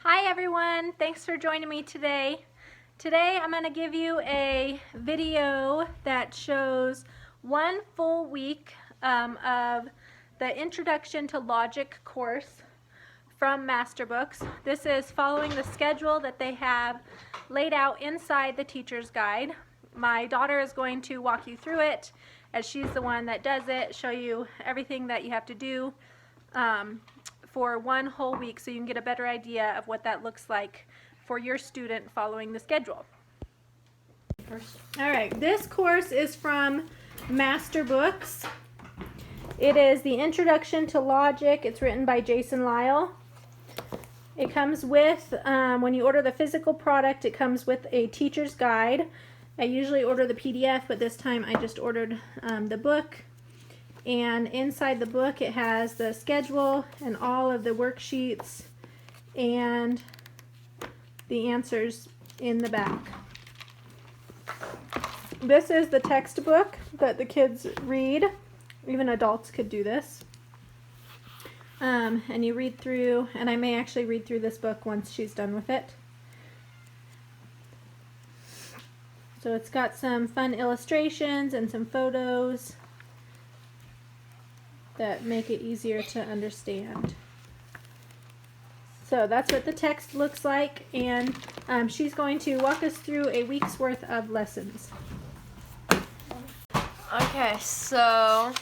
Hi everyone, thanks for joining me today. Today I'm going to give you a video that shows one full week of the Introduction to Logic course from Masterbooks. This is following the schedule that they have laid out inside the teacher's guide. My daughter is going to walk you through it as she's the one that does it, show you everything that you have to do for one whole week so you can get a better idea of what that looks like for your student following the schedule. Alright, this course is from Masterbooks. It is the Introduction to Logic. It's written by Jason Lyle. It comes with, when you order the physical product, it comes with a teacher's guide. I usually order the PDF, but this time I just ordered the book. And inside the book it has the schedule and all of the worksheets and the answers in the back. This is the textbook that the kids read. Even adults could do this. And you read through, and I may actually read through this book once she's done with it. So it's got some fun illustrations and some photos that make it easier to understand. So that's what the text looks like, and she's going to walk us through a week's worth of lessons. Okay, so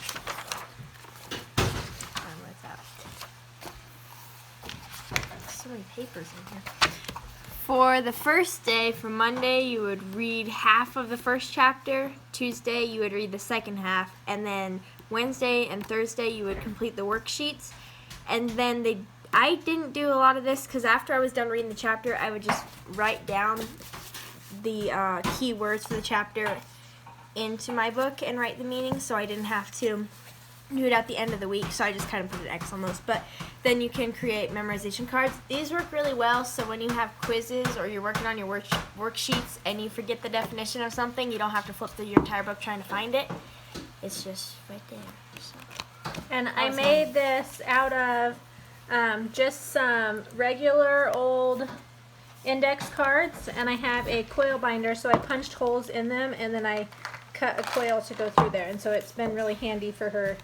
so many papers in here. For the first day, for Monday, you would read half of the first chapter. Tuesday, you would read the second half, and then Wednesday and Thursday, you would complete the worksheets. And then I didn't do a lot of this because after I was done reading the chapter, I would just write down the key words for the chapter into my book and write the meaning, so I didn't have to do it at the end of the week, so I just kind of put an X on those. But then you can create memorization cards. These work really well, so when you have quizzes or you're working on your worksheets and you forget the definition of something, you don't have to flip through your entire book trying to find it. It's just right there. So. And I made this out of just some regular old index cards, and I have a coil binder, so I punched holes in them and then I cut a coil to go through there, and so it's been really handy for her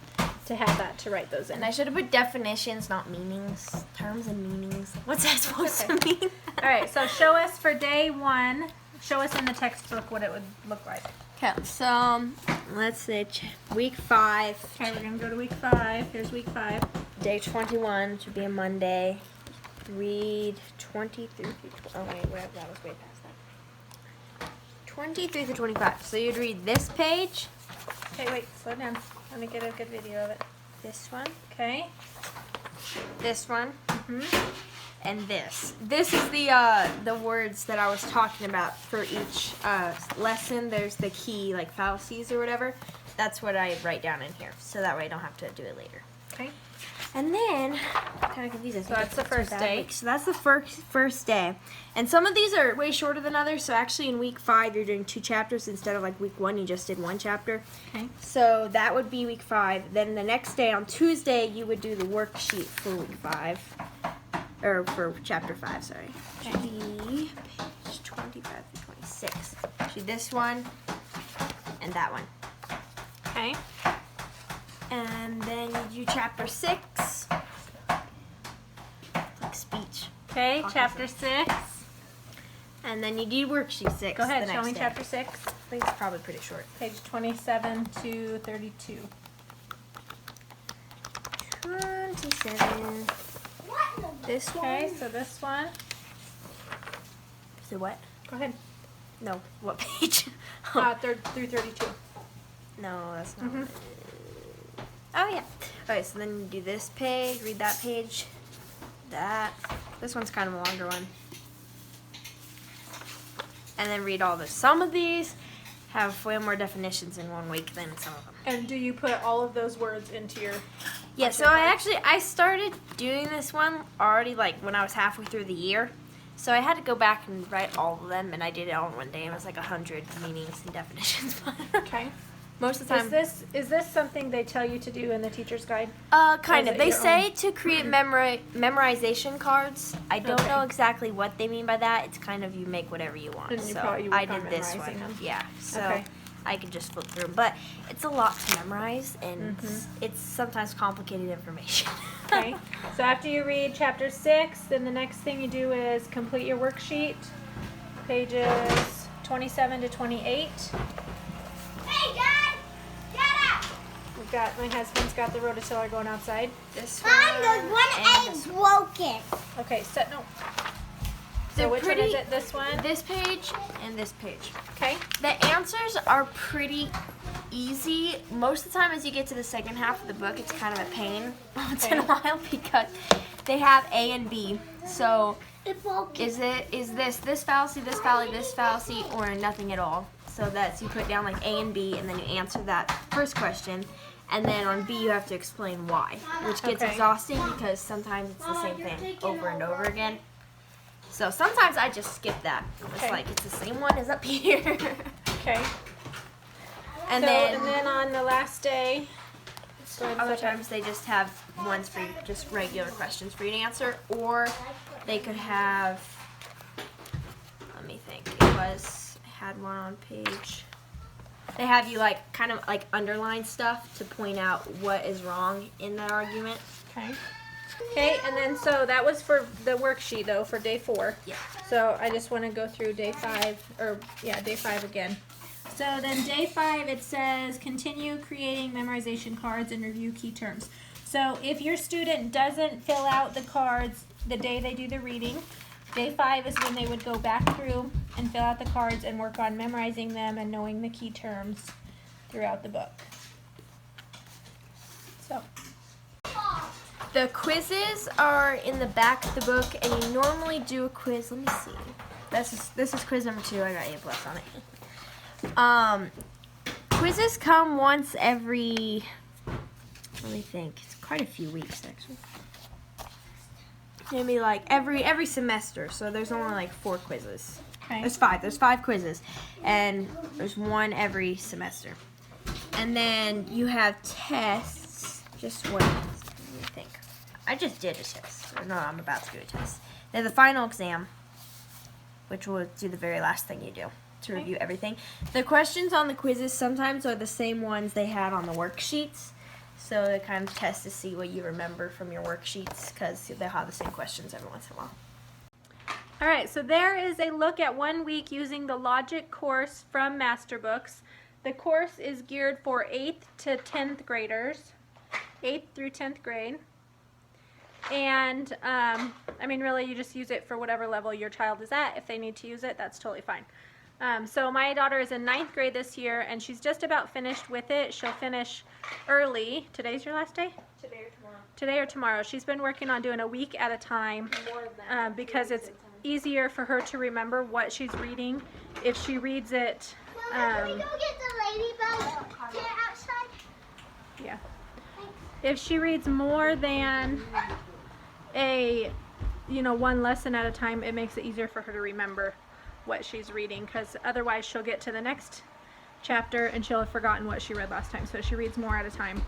to have that to write those in. And I should have put definitions, not meanings. Terms and meanings. What's that supposed to mean? Alright, so show us for day one, show us in the textbook what it would look like. Okay, so let's say week 5. Okay, we're going to go to week 5. Here's week 5. Day 21, which would be a Monday. Read 23 through 20. Oh, wait, that was way past that. 23 through 25. So you'd read this page. Okay, wait, slow down. Let me get a good video of it. This one. Okay. This one. Mm-hmm. And this. This is the words that I was talking about for each lesson. There's the key, like fallacies or whatever. That's what I write down in here, so that way I don't have to do it later. Okay. And then, kind of confusing. So that's the first day. So that's the first day. And some of these are way shorter than others. So actually in week 5, you're doing 2 chapters instead of like week 1, you just did 1 chapter. Okay. So that would be week 5. Then the next day, on Tuesday, you would do the worksheet for week 5. Or for chapter 5, sorry. Okay. Be page 25 to 26. Should be this one and that one. Okay. And then you do chapter 6. Like speech. Okay, chapter 6. And then you do worksheet 6. Go ahead, the show next me day. chapter 6. I think it's probably pretty short. Page 27 to 32. 27. This one. Okay, so this one. So what? Go ahead. No, what page? Through 32. No, that's not. Mhm. Oh yeah. Okay, so then you do this page, read that page, that. This one's kind of a longer one. And then read all this. Some of these have way more definitions in one week than some of them. And do you put all of those words into your... Yeah, so I started doing this one already like when I was halfway through the year. So I had to go back and write all of them, and I did it all in one day. It was like 100 meanings and definitions. Okay. Most of the time. Is this something they tell you to do in the teacher's guide? Kind of. They say to create memorization cards. I don't know exactly what they mean by that. It's kind of you make whatever you want. And so you I did this one. them. Yeah. So Okay. I could just flip through. But it's a lot to memorize, and it's sometimes complicated information. Okay. So after you read chapter 6, then the next thing you do is complete your worksheet, pages 27 to 28. Hey, Dad! Dad! We've got, my husband's got the rototiller going outside. This Mom, there's and one this egg broken. Okay, set, no. So They're which one is pretty- it? This one? This page and this page. Okay. The answers are pretty easy. Most of the time as you get to the second half of the book, it's kind of a pain once in a while because they have A and B. So It broke. is this fallacy, this fallacy, or nothing at all? So that's, you put down like A and B, and then you answer that first question. And then on B, you have to explain why, which gets Okay. exhausting because sometimes it's the same thing over and over again. So sometimes I just skip that. It's Okay. like, it's the same one as up here. Okay. And So, then and then on the last day, go ahead and other set that. times they just have ones for just regular questions for you to answer, or they could have, let me think, I had one on page, they have you like kind of like underline stuff to point out what is wrong in that argument. Okay. Okay, and then so that was for the worksheet though for day 4. Yeah. So I just want to go through day 5, day 5 again. So then day 5 it says continue creating memorization cards and review key terms. So if your student doesn't fill out the cards the day they do the reading, day 5 is when they would go back through and fill out the cards and work on memorizing them and knowing the key terms throughout the book. So. The quizzes are in the back of the book, and you normally do a quiz. Let me see. This is quiz number 2. I got A+ on it. Quizzes come once every, let me think, it's quite a few weeks actually. Maybe like every semester, so there's only like 4 quizzes. Okay. There's 5 quizzes, and there's one every semester. And then you have tests, just one. Let me think. I just did a test. Or no, I'm about to do a test. Then the final exam, which will do the very last thing you do to review everything. The questions on the quizzes sometimes are the same ones they had on the worksheets. So they kind of test to see what you remember from your worksheets because they'll have the same questions every once in a while. All right, so there is a look at 1 week using the logic course from Masterbooks. The course is geared for 8th to 10th graders, 8th through 10th grade. And, I mean, really, you just use it for whatever level your child is at. If they need to use it, that's totally fine. So my daughter is in 9th grade this year, and she's just about finished with it. She'll finish early. Today's your last day? Today or tomorrow? Today or tomorrow. She's been working on doing a week at a time because it's easier for her to remember what she's reading if she reads it. Can we go get the ladybug outside? Yeah. If she reads more than one lesson at a time, it makes it easier for her to remember what she's reading, because otherwise she'll get to the next chapter and she'll have forgotten what she read last time. So she reads more at a time.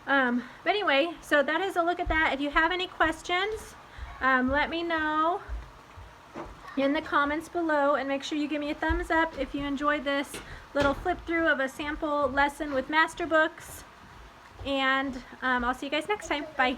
But anyway, so that is a look at that. If you have any questions, let me know in the comments below, and make sure you give me a thumbs up if you enjoyed this little flip through of a sample lesson with Masterbooks. And I'll see you guys next time. Bye.